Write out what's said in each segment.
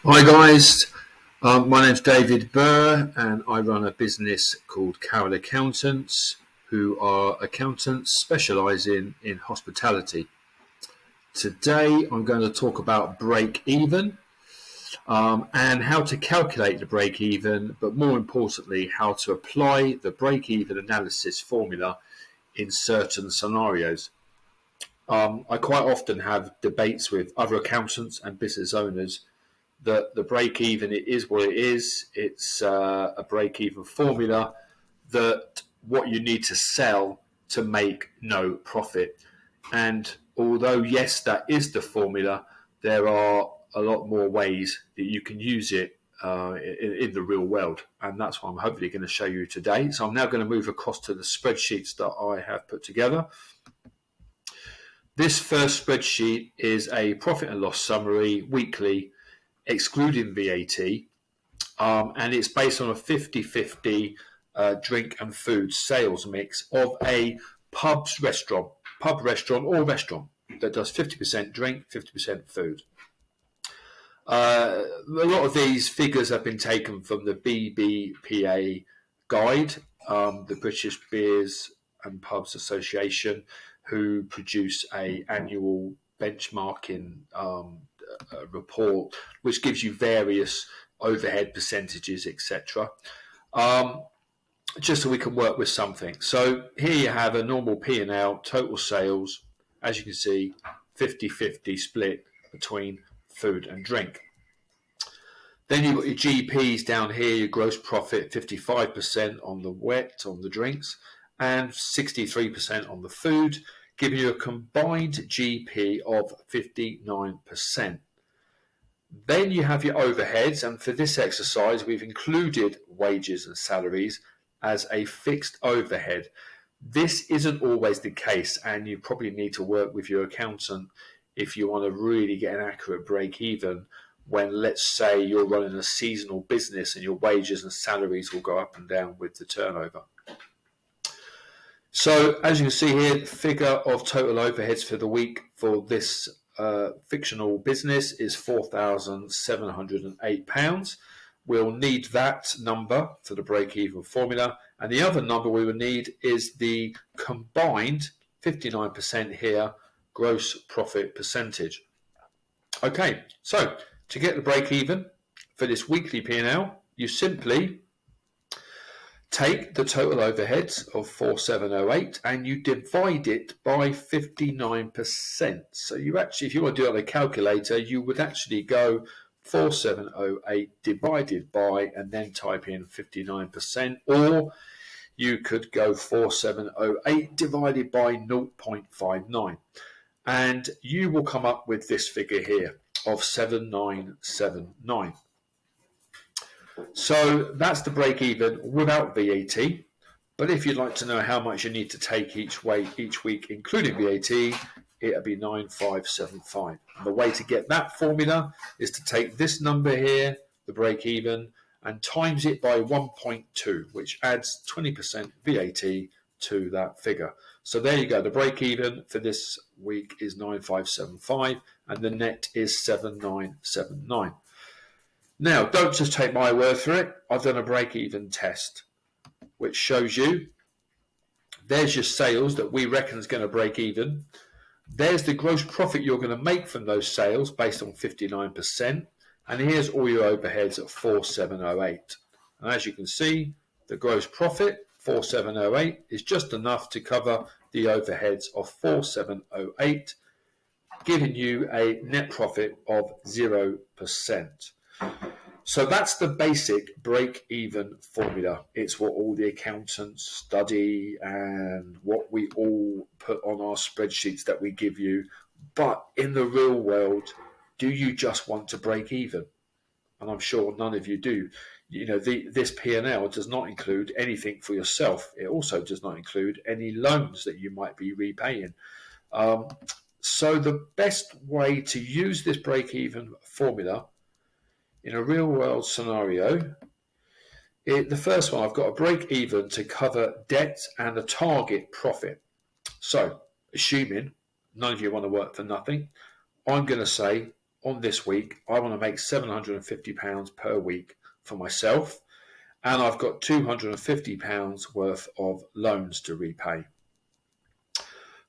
Hi guys, my name's David Burr and I run a business called Carroll Accountants, who are accountants specialising in hospitality. Today I'm going to talk about break even and how to calculate the break even, but more importantly, how to apply the break even analysis formula in certain scenarios. I quite often have debates with other accountants and business owners that the break even, it is what it is. It's a break even formula that what you need to sell to make no profit. And although, yes, that is the formula, there are a lot more ways that you can use it in the real world. And that's what I'm hopefully going to show you today. So I'm now going to move across to the spreadsheets that I have put together. This first spreadsheet is a profit and loss summary weekly, excluding VAT, and it's based on a 50-50 drink and food sales mix of a pub restaurant that does 50% drink, 50% food. A lot of these figures have been taken from the BBPA guide, the British Beers and Pubs Association, who produce a annual benchmarking report, which gives you various overhead percentages, etc. Just so we can work with something. So here you have a normal P&L, total sales, as you can see, 50-50 split between food and drink. Then you've got your GPs down here, your gross profit, 55% on the wet, on the drinks, and 63% on the food, giving you a combined GP of 59%. Then you have your overheads, and for this exercise, we've included wages and salaries as a fixed overhead. This isn't always the case, and you probably need to work with your accountant if you want to really get an accurate break even when, let's say, you're running a seasonal business and your wages and salaries will go up and down with the turnover. So as you can see here, the figure of total overheads for the week for this fictional business is £4,708. We'll need that number for the break-even formula, and the other number we will need is the combined 59% here gross profit percentage. Okay, so to get the break-even for this weekly P&L, you simply take the total overheads of 4708 and you divide it by 59%. So you actually, if you want to do it on a calculator, you would actually go 4708 divided by and then type in 59%, or you could go 4708 divided by 0.59, and you will come up with this figure here of 7979. So that's the break even without VAT. But if you'd like to know how much you need to take each week, including VAT, it'll be 9575. And the way to get that formula is to take this number here, the break even, and times it by 1.2, which adds 20% VAT to that figure. So there you go. The break even for this week is 9575 and the net is 7979. Now, don't just take my word for it. I've done a break-even test, which shows you there's your sales that we reckon is going to break even. There's the gross profit you're going to make from those sales based on 59%. And here's all your overheads at 4708. And as you can see, the gross profit, 4708, is just enough to cover the overheads of 4708, giving you a net profit of 0%. So that's the basic break-even formula. It's what all the accountants study and what we all put on our spreadsheets that we give you. But in the real world, do you just want to break even? And I'm sure none of you do. You know, this P&L does not include anything for yourself. It also does not include any loans that you might be repaying. So the best way to use this break-even formula in a real world scenario, the first one, I've got a break even to cover debt and a target profit. So, assuming none of you want to work for nothing, I'm going to say on this week, I want to make £750 per week for myself, and I've got £250 worth of loans to repay.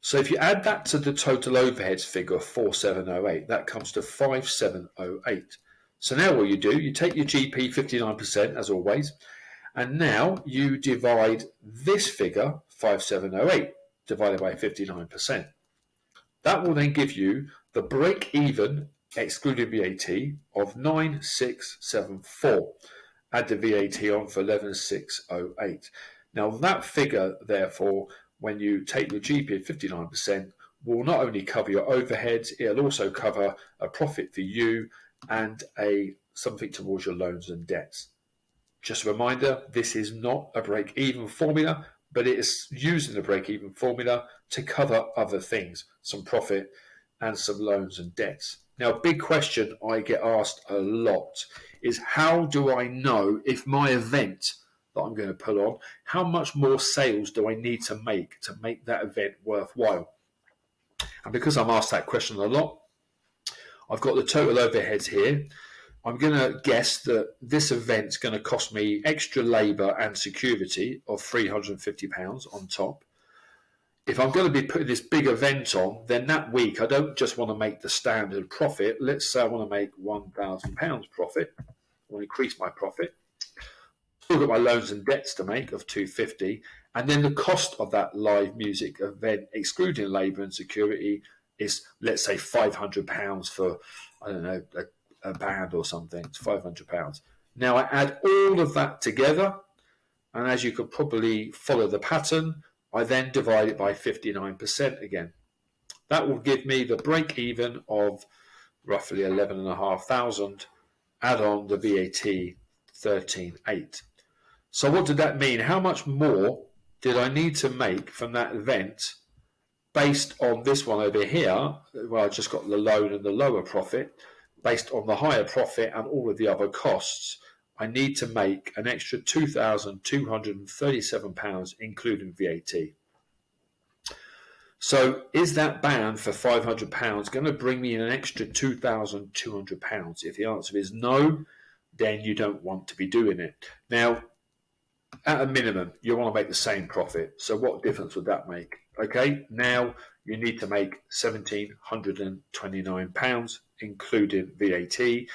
So if you add that to the total overheads figure of 4708, that comes to 5708. So now what you do, you take your GP 59% as always, and now you divide this figure, 5708, divided by 59%. That will then give you the break even, excluding VAT, of 9674. Add the VAT on for 11608. Now that figure, therefore, when you take your GP at 59%, will not only cover your overheads, it'll also cover a profit for you and something towards your loans and debts. Just a reminder, this is not a break-even formula, but it is using the break-even formula to cover other things, some profit and some loans and debts. Now, a big question I get asked a lot is, how do I know if my event that I'm going to put on, how much more sales do I need to make that event worthwhile? And because I'm asked that question a lot, I've got the total overheads here. I'm going to guess that this event's going to cost me extra labour and security of £350 on top. If I'm going to be putting this big event on, then that week I don't just want to make the standard profit. Let's say I want to make £1,000 profit. I want to increase my profit. I've got my loans and debts to make of £250, and then the cost of that live music event, excluding labour and security, is, let's say, £500 for, I don't know, a band or something. It's £500. Now I add all of that together, and as you could probably follow the pattern, I then divide it by 59% again. That will give me the break even of roughly 11,500. Add on the VAT 13,800. So what did that mean? How much more did I need to make from that event based on this one over here, where I just got the loan and the lower profit? Based on the higher profit and all of the other costs, I need to make an extra £2,237, including VAT. So is that band for £500 going to bring me in an extra £2,200? If the answer is no, then you don't want to be doing it. Now, at a minimum, you want to make the same profit. So what difference would that make? Okay, now you need to make £1,729, including VAT,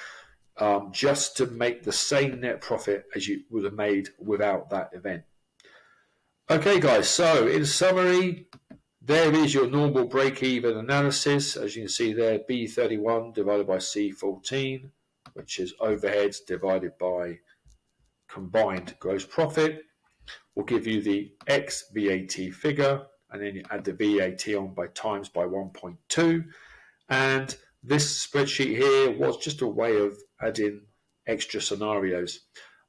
just to make the same net profit as you would have made without that event. Okay, guys, so in summary, there is your normal break-even analysis. As you can see there, B31 divided by C14, which is overheads divided by combined gross profit, will give you the ex VAT figure, and then you add the VAT on by times by 1.2. And this spreadsheet here was just a way of adding extra scenarios.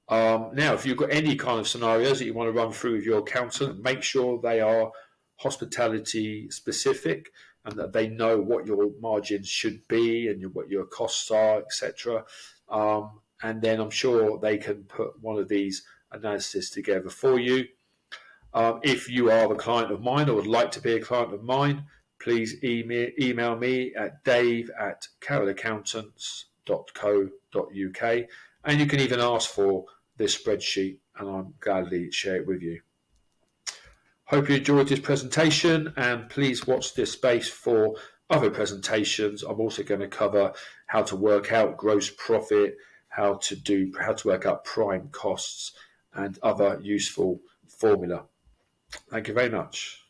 Now, if you've got any kind of scenarios that you want to run through with your accountant, make sure they are hospitality specific and that they know what your margins should be and what your costs are, etc. And then I'm sure they can put one of these analysis together for you. If you are a client of mine or would like to be a client of mine, please email me at dave@carrollaccountants.co.uk, and you can even ask for this spreadsheet and I'll gladly share it with you. Hope you enjoyed this presentation, and please watch this space for other presentations. I'm also going to cover how to work out gross profit, how to work out prime costs, and other useful formula. Thank you very much.